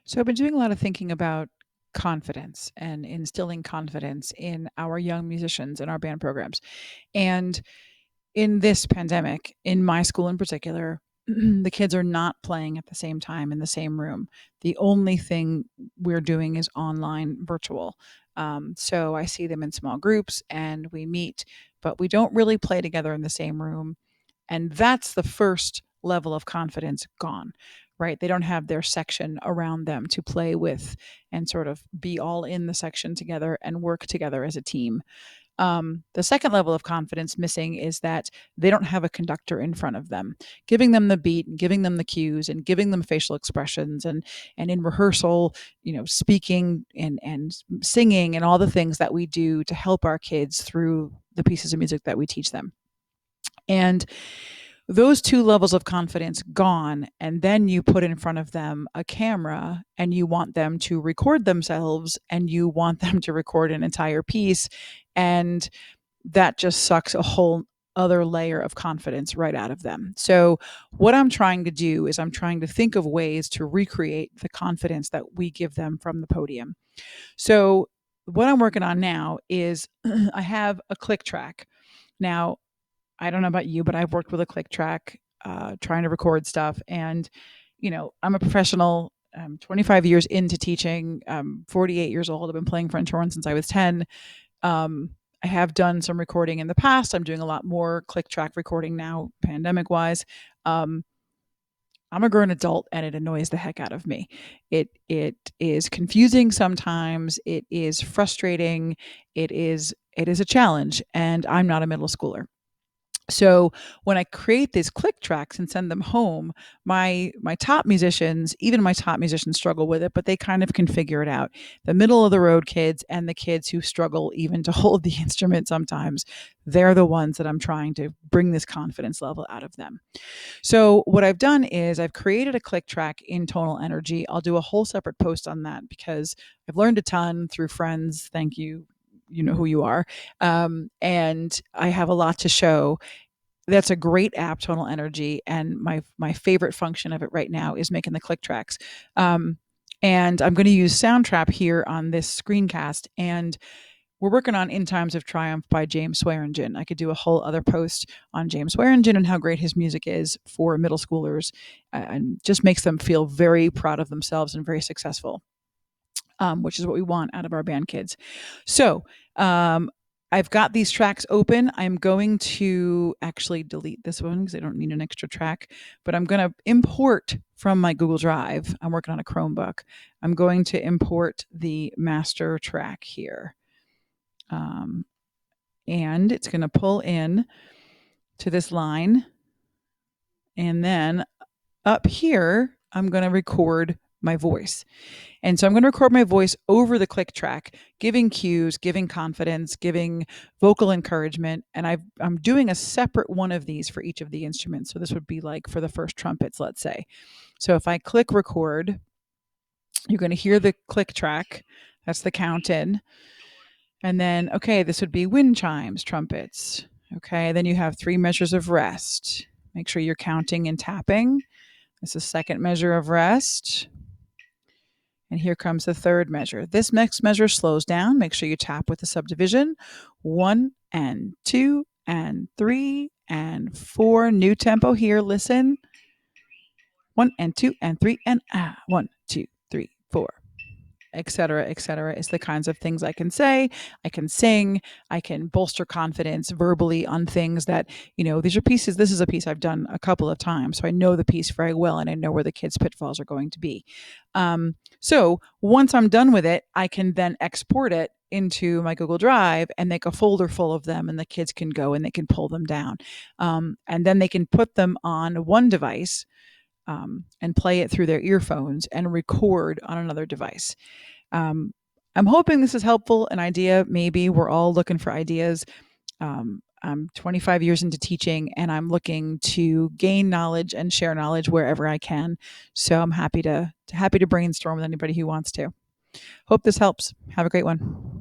So I've been doing a lot of thinking about confidence and instilling confidence in our young musicians in our band programs. And in this pandemic, in my school in particular, the kids are not playing at the same time in the same room. The only thing we're doing is online virtual. So I see them in small groups and we meet, but we don't really play together in the same room. And that's the first level of confidence gone, right? They don't have their section around them to play with and sort of be all in the section together and work together as a team. The second level of confidence missing is that they don't have a conductor in front of them, giving them the beat and giving them the cues and giving them facial expressions and in rehearsal, speaking and singing and all the things that we do to help our kids through the pieces of music that we teach them. And those two levels of confidence gone, and then you put in front of them a camera and you want them to record themselves and you want them to record an entire piece, and that just sucks a whole other layer of confidence right out of them. So what I'm trying to do is I'm trying to think of ways to recreate the confidence that we give them from the podium. So what I'm working on now is I have a click track. Now, I don't know about you, but I've worked with a click track, trying to record stuff. And, I'm a professional. I'm 25 years into teaching. I'm 48 years old. I've been playing French horn since I was 10. I have done some recording in the past. I'm doing a lot more click track recording now, pandemic wise. Um, I'm a grown adult and it annoys the heck out of me. It is confusing sometimes. It is frustrating. It is a challenge, and I'm not a middle schooler. So when I create these click tracks and send them home, my top musicians, even my top musicians struggle with it, but they kind of can figure it out. The middle of the road kids and the kids who struggle even to hold the instrument sometimes, they're the ones that I'm trying to bring this confidence level out of them. So what I've done is I've created a click track in tonal energy. I'll do a whole separate post on that because I've learned a ton through friends. Thank you. You know who you are. And I have a lot to show. That's a great app, tonal energy, and my favorite function of it right now is making the click tracks. Um, and I'm going to use soundtrap here on this screencast, and we're working on In Times of Triumph by James Swearingen. I could do a whole other post on James Swearingen and how great his music is for middle schoolers, and just makes them feel very proud of themselves and very successful, which is what we want out of our band kids. So I've got these tracks open. I'm going to actually delete this one because I don't need an extra track, but I'm going to import from my Google Drive. I'm working on a Chromebook. I'm going to import the master track here. And it's going to pull in to this line. And then up here, I'm going to record my voice. And so I'm going to record my voice over the click track, giving cues, giving confidence, giving vocal encouragement. And I'm doing a separate one of these for each of the instruments. So this would be like for the first trumpets, let's say. So if I click record, you're going to hear the click track. That's the count in. And then, okay, this would be wind chimes, trumpets. Okay, then you have 3 measures of rest. Make sure you're counting and tapping. This is second measure of rest. And here comes the third measure. This next measure slows down. Make sure you tap with the subdivision. 1 and 2 and 3 and 4. New tempo here. Listen. 1 and 2 and 3 and 1, 2, 3, 4. Et cetera, is the kinds of things I can say. I can sing. I can bolster confidence verbally on things that, these are pieces. This is a piece I've done a couple of times. So I know the piece very well and I know where the kids' pitfalls are going to be. So once I'm done with it, I can then export it into my Google Drive and make a folder full of them, and the kids can go and they can pull them down. And then they can put them on one device and play it through their earphones and record on another device. I'm hoping this is helpful, an idea. Maybe we're all looking for ideas. I'm 25 years into teaching and I'm looking to gain knowledge and share knowledge wherever I can. So I'm happy to brainstorm with anybody who wants to. Hope this helps. Have a great one.